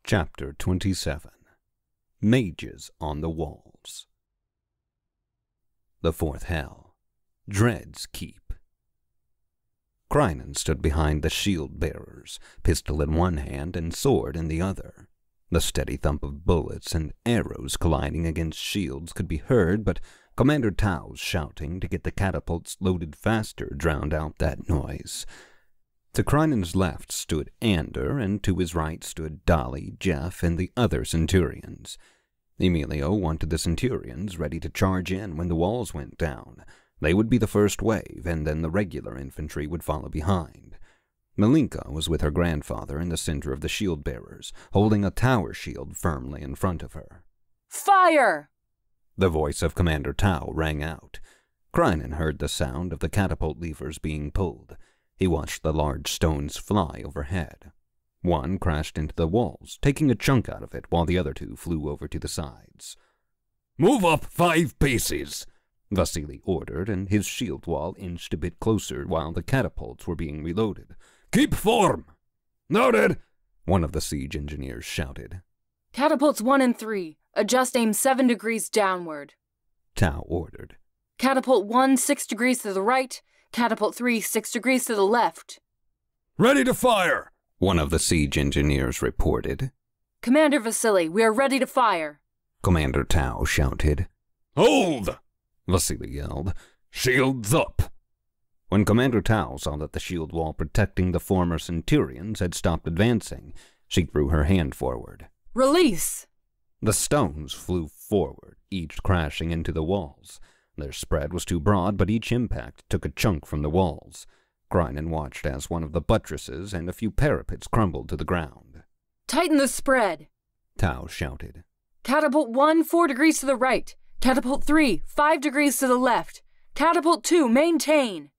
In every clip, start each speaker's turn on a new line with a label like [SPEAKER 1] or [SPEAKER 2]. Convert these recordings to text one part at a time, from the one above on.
[SPEAKER 1] Chapter 27 Mages on the Walls. The Fourth Hell, Dread's Keep. Crinan stood behind the shield-bearers, pistol in one hand and sword in the other. The steady thump of bullets and arrows colliding against shields could be heard, but Commander Tao's shouting to get the catapults loaded faster drowned out that noise. To Crinan's left stood Ander, and to his right stood Dolly, Jeff, and the other Centurions. Emilio wanted the Centurions ready to charge in when the walls went down. They would be the first wave, and then the regular infantry would follow behind. Malinka was with her grandfather in the center of the shield-bearers, holding a tower shield firmly in front of her.
[SPEAKER 2] "Fire!"
[SPEAKER 1] The voice of Commander Tao rang out. Crinan heard the sound of the catapult levers being pulled. He watched the large stones fly overhead. One crashed into the walls, taking a chunk out of it, while the other two flew over to the sides.
[SPEAKER 3] "Move up 5 paces!"
[SPEAKER 1] Vasily ordered, and his shield wall inched a bit closer while the catapults were being reloaded.
[SPEAKER 3] "Keep form!" "Noted!"
[SPEAKER 1] one of the siege engineers shouted.
[SPEAKER 2] "Catapults 1 and 3. Adjust aim 7 degrees downward."
[SPEAKER 1] Tao ordered.
[SPEAKER 2] "Catapult 1, 6 degrees to the right. Catapult 3, 6 degrees to the left."
[SPEAKER 3] "Ready to fire!"
[SPEAKER 1] one of the siege engineers reported.
[SPEAKER 2] "Commander Vasily, we are ready to fire."
[SPEAKER 1] Commander Tao shouted.
[SPEAKER 3] "Hold!"
[SPEAKER 1] Vasily yelled.
[SPEAKER 3] "Shields up!"
[SPEAKER 1] When Commander Tao saw that the shield wall protecting the former Centurions had stopped advancing, she threw her hand forward.
[SPEAKER 2] "Release!"
[SPEAKER 1] The stones flew forward, each crashing into the walls. Their spread was too broad, but each impact took a chunk from the walls. Crinan watched as one of the buttresses and a few parapets crumbled to the ground.
[SPEAKER 2] "Tighten the spread!"
[SPEAKER 1] Tao shouted.
[SPEAKER 2] "Catapult 1, 4 degrees to the right. Catapult 3, 5 degrees to the left. Catapult 2, maintain!"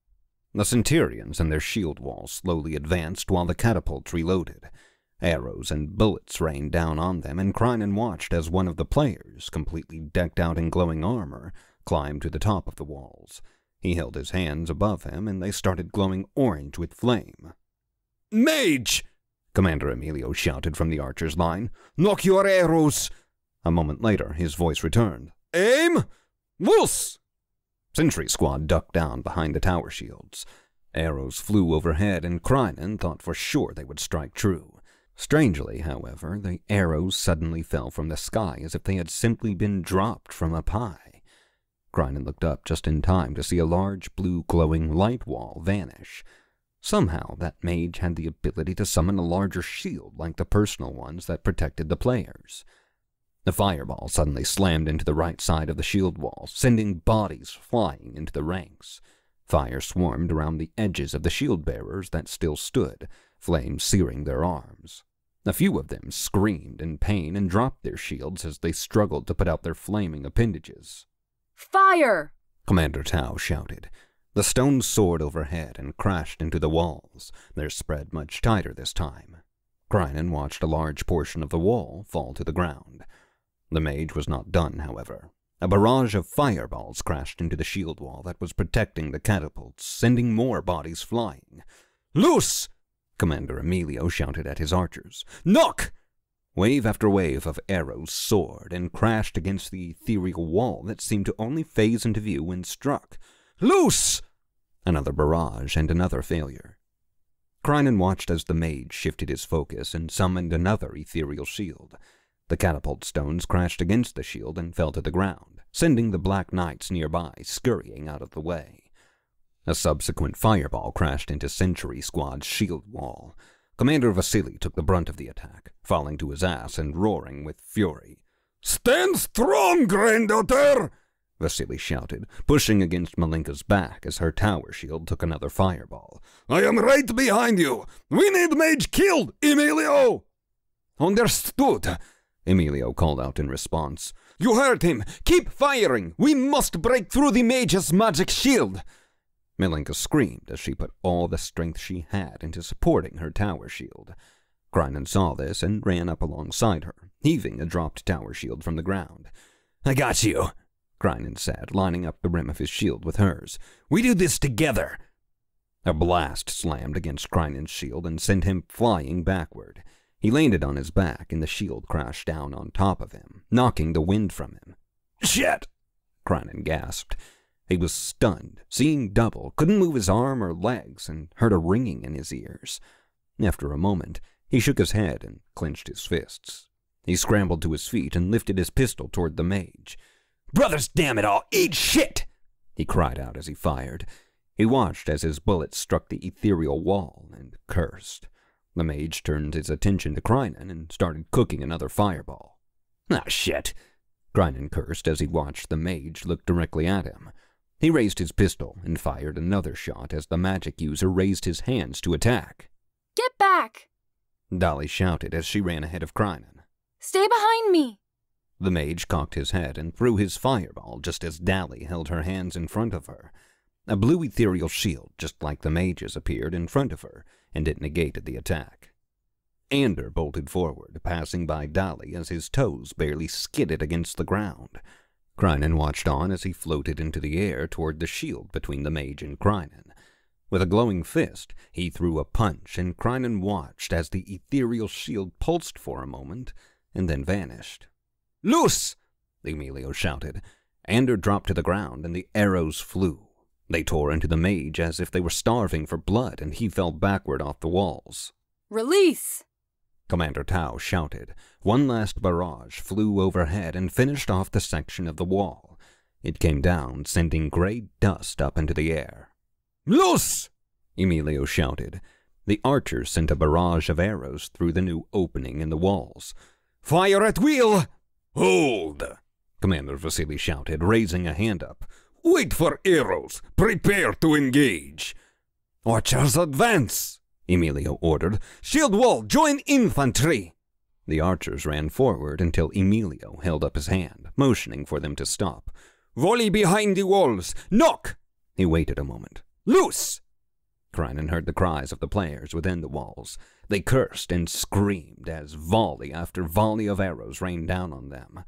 [SPEAKER 1] The Centurions and their shield walls slowly advanced while the catapults reloaded. Arrows and bullets rained down on them, and Crinan watched as one of the players, completely decked out in glowing armor, climbed to the top of the walls. He held his hands above him, and they started glowing orange with flame.
[SPEAKER 3] "Mage!"
[SPEAKER 1] Commander Emilio shouted from the archer's line.
[SPEAKER 3] "Knock your arrows!"
[SPEAKER 1] A moment later, his voice returned.
[SPEAKER 3] "Aim! Loose!"
[SPEAKER 1] Sentry squad ducked down behind the tower shields. Arrows flew overhead, and Crinan thought for sure they would strike true. Strangely, however, the arrows suddenly fell from the sky as if they had simply been dropped from up high. Crinan looked up just in time to see a large blue glowing light wall vanish. Somehow that mage had the ability to summon a larger shield like the personal ones that protected the players. The fireball suddenly slammed into the right side of the shield wall, sending bodies flying into the ranks. Fire swarmed around the edges of the shield-bearers that still stood, flames searing their arms. A few of them screamed in pain and dropped their shields as they struggled to put out their flaming appendages.
[SPEAKER 2] "Fire!"
[SPEAKER 1] Commander Tao shouted. The stones soared overhead and crashed into the walls, their spread much tighter this time. Crinan watched a large portion of the wall fall to the ground. The mage was not done, however. A barrage of fireballs crashed into the shield wall that was protecting the catapults, sending more bodies flying.
[SPEAKER 3] "Loose!"
[SPEAKER 1] Commander Emilio shouted at his archers.
[SPEAKER 3] "Knock!"
[SPEAKER 1] Wave after wave of arrows soared and crashed against the ethereal wall that seemed to only phase into view when struck.
[SPEAKER 3] "Loose!"
[SPEAKER 1] Another barrage and another failure. Crinan watched as the mage shifted his focus and summoned another ethereal shield. The catapult stones crashed against the shield and fell to the ground, sending the Black Knights nearby scurrying out of the way. A subsequent fireball crashed into Sentry Squad's shield wall. Commander Vasily took the brunt of the attack, falling to his ass and roaring with fury.
[SPEAKER 3] "Stand strong, granddaughter!"
[SPEAKER 1] Vasily shouted, pushing against Malinka's back as her tower shield took another fireball.
[SPEAKER 3] "I am right behind you! We need mage killed, Emilio!"
[SPEAKER 1] "Understood!" Emilio called out in response.
[SPEAKER 3] "You heard him! Keep firing! We must break through the mage's magic shield!"
[SPEAKER 1] Malinka screamed as she put all the strength she had into supporting her tower shield. Crinan saw this and ran up alongside her, heaving a dropped tower shield from the ground.
[SPEAKER 3] "I got you,"
[SPEAKER 1] Crinan said, lining up the rim of his shield with hers.
[SPEAKER 3] "We do this together."
[SPEAKER 1] A blast slammed against Crinan's shield and sent him flying backward. He landed on his back, and the shield crashed down on top of him, knocking the wind from him.
[SPEAKER 3] Shit!
[SPEAKER 1] Crinan gasped. He was stunned, seeing double, couldn't move his arm or legs, and heard a ringing in his ears. After a moment, he shook his head and clenched his fists. He scrambled to his feet and lifted his pistol toward the mage.
[SPEAKER 3] Brothers, damn it all, eat shit!
[SPEAKER 1] He cried out as he fired. He watched as his bullet struck the ethereal wall and cursed. The mage turned his attention to Crinan and started cooking another fireball.
[SPEAKER 3] Ah, shit!
[SPEAKER 1] Crinan cursed as he watched the mage look directly at him. He raised his pistol and fired another shot as the magic user raised his hands to attack.
[SPEAKER 2] Get back!
[SPEAKER 1] Dolly shouted as she ran ahead of Crinan.
[SPEAKER 2] Stay behind me!
[SPEAKER 1] The mage cocked his head and threw his fireball just as Dolly held her hands in front of her. A blue ethereal shield, just like the mage's, appeared in front of her, and it negated the attack. Ander bolted forward, passing by Dolly as his toes barely skidded against the ground. Crinan watched on as he floated into the air toward the shield between the mage and Crinan. With a glowing fist, he threw a punch, and Crinan watched as the ethereal shield pulsed for a moment and then vanished.
[SPEAKER 3] Loose!
[SPEAKER 1] Emilio shouted. Ander dropped to the ground, and the arrows flew. They tore into the mage as if they were starving for blood, and he fell backward off the walls.
[SPEAKER 2] Release!
[SPEAKER 1] Commander Tau shouted. One last barrage flew overhead and finished off the section of the wall. It came down, sending gray dust up into the air.
[SPEAKER 3] Loose!
[SPEAKER 1] Emilio shouted. The archers sent a barrage of arrows through the new opening in the walls.
[SPEAKER 3] Fire at will!
[SPEAKER 1] Hold! Commander Vasily shouted, raising a hand up.
[SPEAKER 3] Wait for arrows. Prepare to engage.
[SPEAKER 1] Archers, advance! Emilio ordered.
[SPEAKER 3] Shield wall, join infantry!
[SPEAKER 1] The archers ran forward until Emilio held up his hand, motioning for them to stop.
[SPEAKER 3] Volley behind the walls. Knock!
[SPEAKER 1] He waited a moment.
[SPEAKER 3] Loose!
[SPEAKER 1] Crinan heard the cries of the players within the walls. They cursed and screamed as volley after volley of arrows rained down on them.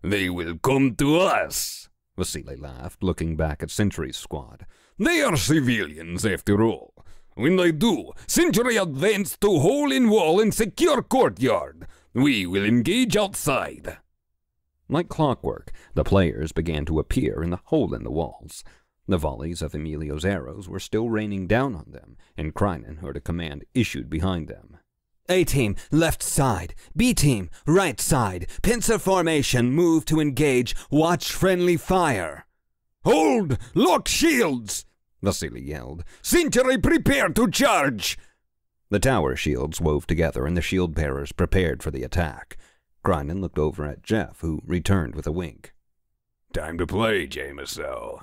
[SPEAKER 3] They will come to us,
[SPEAKER 1] Vasily laughed, looking back at Sentry's squad.
[SPEAKER 3] They are civilians, after all. When they do, Sentry advance to hole in wall and secure courtyard. We will engage outside.
[SPEAKER 1] Like clockwork, the players began to appear in the hole in the walls. The volleys of Emilio's arrows were still raining down on them, and Crinan heard a command issued behind them.
[SPEAKER 3] A-team, left side. B-team, right side. Pincer formation, move to engage. Watch friendly fire. Hold! Lock shields! Vasily yelled. Sentry, prepare to charge!
[SPEAKER 1] The tower shields wove together, and the shield bearers prepared for the attack. Crinan looked over at Jeff, who returned with a wink.
[SPEAKER 4] Time to play, Jameso,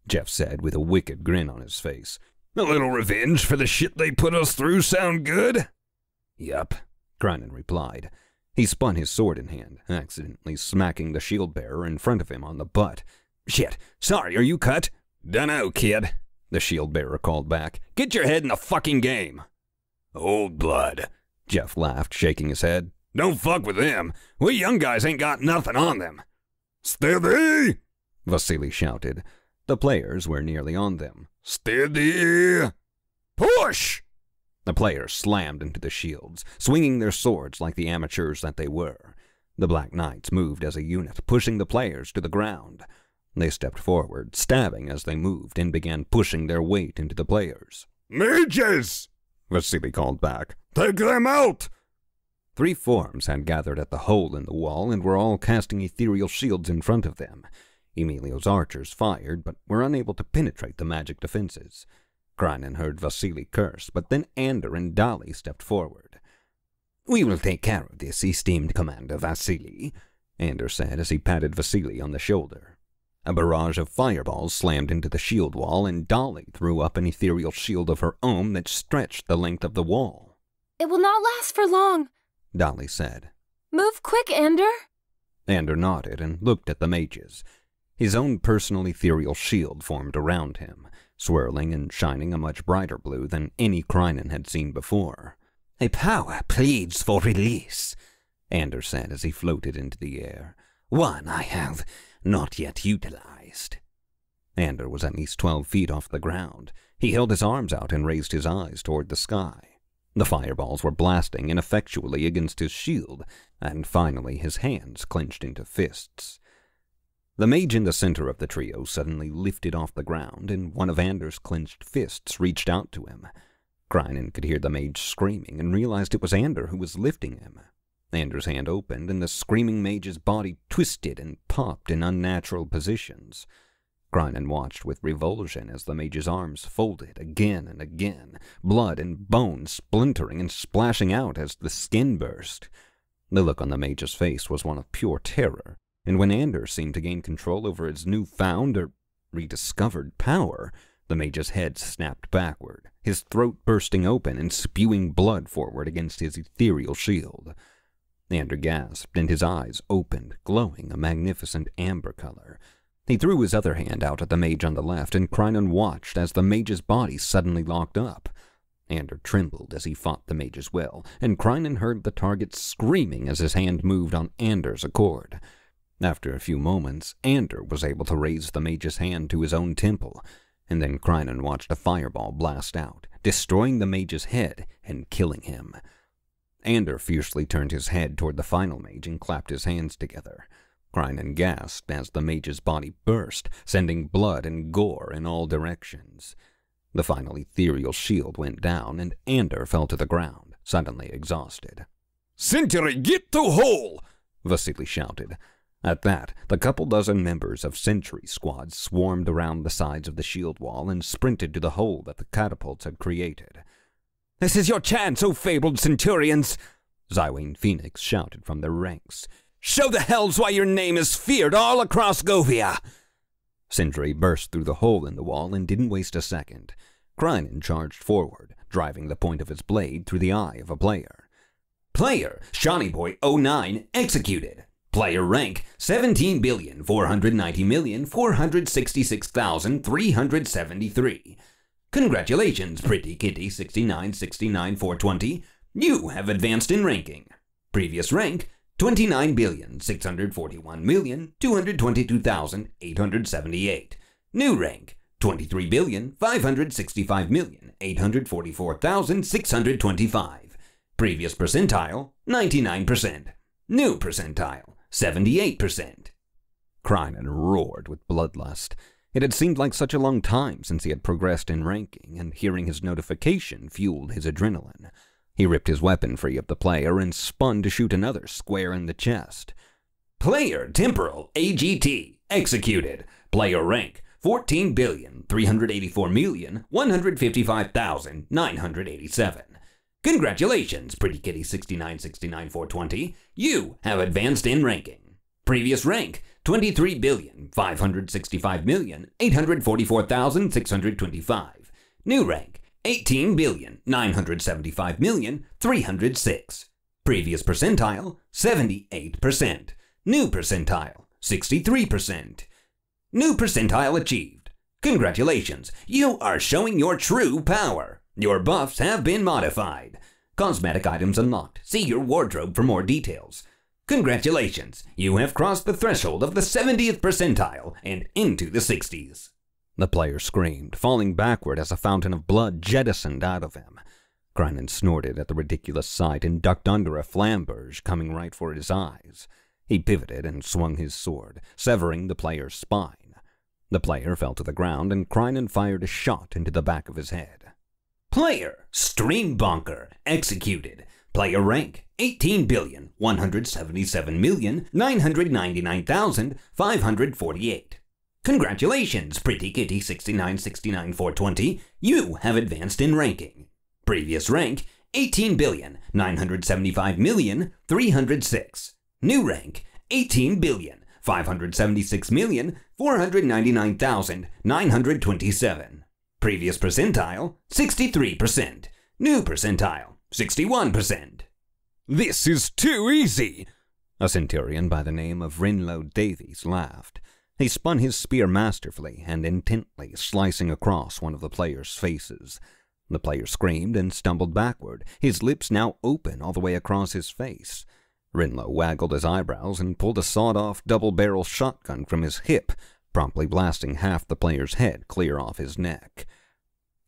[SPEAKER 1] Jeff said with a wicked grin on his face.
[SPEAKER 4] A little revenge for the shit they put us through sound good?
[SPEAKER 1] Yup, Crinan replied. He spun his sword in hand, accidentally smacking the shield bearer in front of him on the butt.
[SPEAKER 3] Shit, sorry, are you cut?
[SPEAKER 4] Dunno, kid,
[SPEAKER 1] the shield bearer called back.
[SPEAKER 3] Get your head in the fucking game.
[SPEAKER 4] Old blood,
[SPEAKER 1] Jeff laughed, shaking his head.
[SPEAKER 4] Don't fuck with them. We young guys ain't got nothing on them.
[SPEAKER 3] Steady!
[SPEAKER 1] Vasily shouted. The players were nearly on them.
[SPEAKER 3] Steady! Push!
[SPEAKER 1] The players slammed into the shields, swinging their swords like the amateurs that they were. The Black Knights moved as a unit, pushing the players to the ground. They stepped forward, stabbing as they moved, and began pushing their weight into the players.
[SPEAKER 3] Mages!
[SPEAKER 1] Vasily called back.
[SPEAKER 3] Take them out!
[SPEAKER 1] 3 forms had gathered at the hole in the wall and were all casting ethereal shields in front of them. Emilio's archers fired, but were unable to penetrate the magic defenses. Crinan heard Vasily curse, but then Ander and Dolly stepped forward.
[SPEAKER 3] We will take care of this, esteemed Commander Vasily,
[SPEAKER 1] Ander said as he patted Vasily on the shoulder. A barrage of fireballs slammed into the shield wall, and Dolly threw up an ethereal shield of her own that stretched the length of the wall.
[SPEAKER 2] It will not last for long,
[SPEAKER 1] Dolly said.
[SPEAKER 2] Move quick, Ander.
[SPEAKER 1] Ander nodded and looked at the mages. His own personal ethereal shield formed around him, swirling and shining a much brighter blue than any Crinan had seen before.
[SPEAKER 3] A power pleads for release,
[SPEAKER 1] Ander said as he floated into the air.
[SPEAKER 3] One I have not yet utilized.
[SPEAKER 1] Ander was at least 12 feet off the ground. He held his arms out and raised his eyes toward the sky. The fireballs were blasting ineffectually against his shield, and finally his hands clenched into fists. The mage in the center of the trio suddenly lifted off the ground, and one of Anders' clenched fists reached out to him. Krynen could hear the mage screaming and realized it was Ander who was lifting him. Anders' hand opened, and the screaming mage's body twisted and popped in unnatural positions. Krynen watched with revulsion as the mage's arms folded again and again, blood and bone splintering and splashing out as the skin burst. The look on the mage's face was one of pure terror, and when Anders seemed to gain control over his newfound or rediscovered power, the mage's head snapped backward, his throat bursting open and spewing blood forward against his ethereal shield. Ander gasped, and his eyes opened, glowing a magnificent amber color. He threw his other hand out at the mage on the left, and Krynen watched as the mage's body suddenly locked up. Ander trembled as he fought the mage's will, and Krynen heard the target screaming as his hand moved on Anders' accord. After a few moments, Ander was able to raise the mage's hand to his own temple, and then Krynen watched a fireball blast out, destroying the mage's head and killing him. Ander fiercely turned his head toward the final mage and clapped his hands together. Krynen gasped as the mage's body burst, sending blood and gore in all directions. The final ethereal shield went down, and Ander fell to the ground, suddenly exhausted.
[SPEAKER 4] "Sentry, get to hole!"
[SPEAKER 1] Vasily shouted. At that, the couple dozen members of Sentry Squad swarmed around the sides of the shield wall and sprinted to the hole that the catapults had created.
[SPEAKER 3] "This is your chance, O fabled Centurions!"
[SPEAKER 1] Zywayne Phoenix shouted from their ranks.
[SPEAKER 3] "Show the hells why your name is feared all across Govia!"
[SPEAKER 1] Sentry burst through the hole in the wall and didn't waste a second. Krynen charged forward, driving the point of his blade through the eye of a player.
[SPEAKER 5] Player, ShawneeBoy09, executed. Player rank, 17,490,466,373. Congratulations, Pretty Kitty 6969420. You have advanced in ranking. Previous rank, 29,641,222,878. New rank, 23,565,844,625. Previous percentile, 99%. New percentile, 78%.
[SPEAKER 1] Krynen roared with bloodlust. It had seemed like such a long time since he had progressed in ranking, and hearing his notification fueled his adrenaline. He ripped his weapon free of the player and spun to shoot another square in the chest.
[SPEAKER 5] Player Temporal AGT executed. Player rank 14,384,155,987. Congratulations, Pretty Kitty 6969420. You have advanced in ranking. Previous rank 23,565,844,625. New rank 18,975,306. Previous percentile, 78%. New percentile, 63%. New percentile achieved. Congratulations, you are showing your true power. Your buffs have been modified. Cosmetic items unlocked. See your wardrobe for more details. Congratulations, you have crossed the threshold of the 70th percentile and into the 60s.
[SPEAKER 1] The player screamed, falling backward as a fountain of blood jettisoned out of him. Krynen snorted at the ridiculous sight and ducked under a flamberge coming right for his eyes. He pivoted and swung his sword, severing the player's spine. The player fell to the ground, and Krynen fired a shot into the back of his head.
[SPEAKER 5] Player Stream Bonker executed. Player rank 18,177,999,548. Congratulations, Pretty Kitty 6969420. You have advanced in ranking. Previous rank 18,975,306. New rank 18,576,499,927. Previous percentile 63%. New percentile 61%.
[SPEAKER 4] "This is too easy!"
[SPEAKER 1] A centurion by the name of Rinlo Davies laughed. He spun his spear masterfully and intently, slicing across one of the player's faces. The player screamed and stumbled backward, his lips now open all the way across his face. Rinlo waggled his eyebrows and pulled a sawed-off double-barrel shotgun from his hip, promptly blasting half the player's head clear off his neck.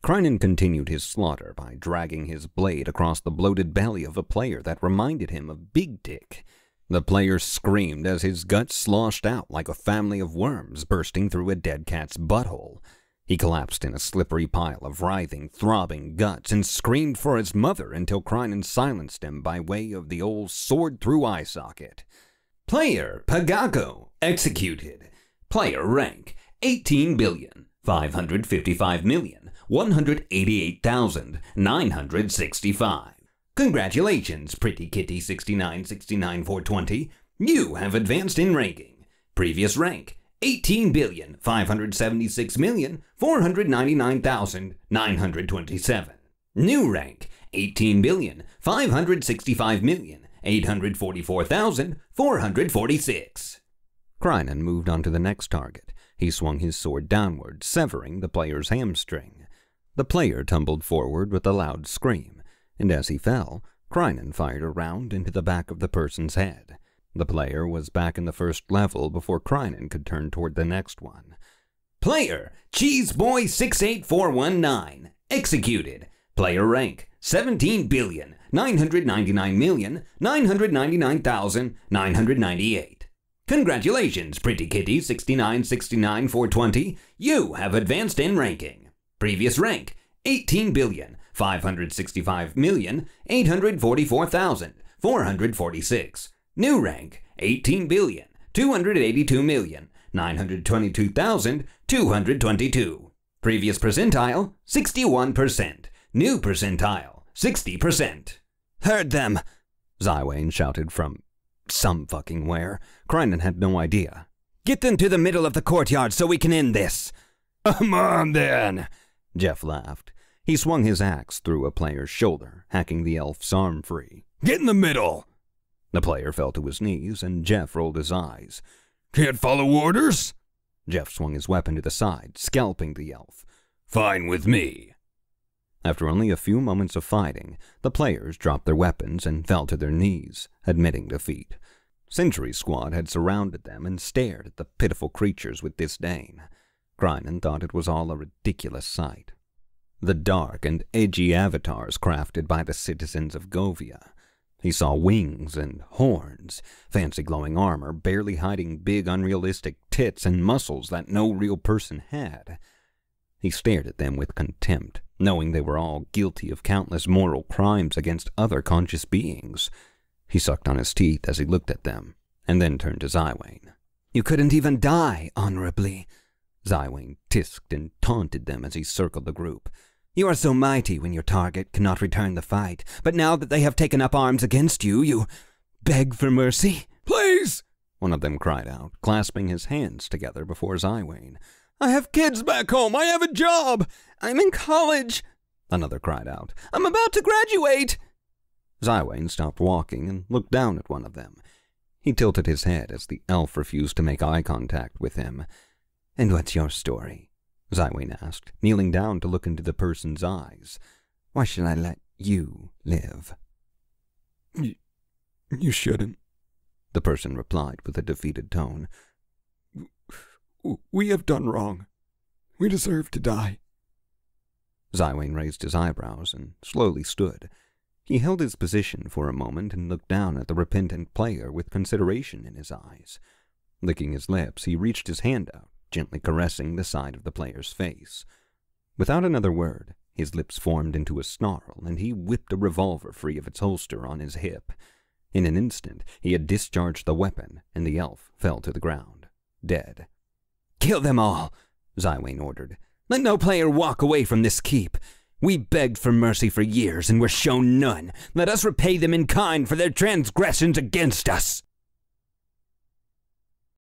[SPEAKER 1] Krynen continued his slaughter by dragging his blade across the bloated belly of a player that reminded him of Big Dick. The player screamed as his guts sloshed out like a family of worms bursting through a dead cat's butthole. He collapsed in a slippery pile of writhing, throbbing guts and screamed for his mother until Krynen silenced him by way of the old sword-through-eye socket.
[SPEAKER 5] Player Pagago executed. Player rank 18,555,188,965. Congratulations, Pretty Kitty 6969420. You have advanced in ranking. Previous rank 18,576,499,927. New rank 18,565,844,446.
[SPEAKER 1] Krynen moved on to the next target. He swung his sword downward, severing the player's hamstring. The player tumbled forward with a loud scream, and as he fell, Krynen fired a round into the back of the person's head. The player was back in the first level before Krynen could turn toward the next one.
[SPEAKER 5] Player Cheeseboy 68419 executed. Player rank 17,999,999,998. Congratulations, Pretty Kitty 6969420. You have advanced in ranking. Previous rank 18,565,844,446. New rank 18,282,922,222. Previous percentile 61%. New percentile 60%.
[SPEAKER 1] "Heard them!" Zywayne shouted from some fucking where. Krynen had no idea. "Get them to the middle of the courtyard so we can end this."
[SPEAKER 4] Come on, then.
[SPEAKER 1] Jeff laughed. He swung his axe through a player's shoulder, hacking the elf's arm free.
[SPEAKER 4] Get in the middle.
[SPEAKER 1] The player fell to his knees, and Jeff rolled his eyes.
[SPEAKER 4] Can't follow orders?
[SPEAKER 1] Jeff swung his weapon to the side, scalping the elf.
[SPEAKER 4] Fine with me.
[SPEAKER 1] After only a few moments of fighting, the players dropped their weapons and fell to their knees, admitting defeat. Sentry Squad had surrounded them and stared at the pitiful creatures with disdain. Krynen thought it was all a ridiculous sight. The dark and edgy avatars crafted by the citizens of Govia. He saw wings and horns, fancy glowing armor barely hiding big unrealistic tits and muscles that no real person had. He stared at them with contempt, knowing they were all guilty of countless moral crimes against other conscious beings. He sucked on his teeth as he looked at them, and then turned to Zywayne. "You couldn't even die honorably." Zywayne tisked and taunted them as he circled the group. "You are so mighty when your target cannot return the fight, but now that they have taken up arms against you, you beg for mercy?"
[SPEAKER 4] Please!
[SPEAKER 1] One of them cried out, clasping his hands together before Zywayne.
[SPEAKER 3] "I have kids back home. I have a job. I'm in college."
[SPEAKER 1] Another cried out.
[SPEAKER 3] "I'm about to graduate."
[SPEAKER 1] Zywayne stopped walking and looked down at one of them. He tilted his head as the elf refused to make eye contact with him. "And what's your story?" Zywayne asked, kneeling down to look into the person's eyes. "Why should I let you live?"
[SPEAKER 3] You shouldn't,"
[SPEAKER 1] the person replied with a defeated tone.
[SPEAKER 3] "We have done wrong. We deserve to die."
[SPEAKER 1] Zywayne raised his eyebrows and slowly stood. He held his position for a moment and looked down at the repentant player with consideration in his eyes. Licking his lips, he reached his hand out, gently caressing the side of the player's face. Without another word, his lips formed into a snarl, and he whipped a revolver free of its holster on his hip. In an instant, he had discharged the weapon, and the elf fell to the ground, dead.
[SPEAKER 3] "Kill them all," Zywayne ordered. "Let no player walk away from this keep. We begged for mercy for years and were shown none. Let us repay them in kind for their transgressions against us."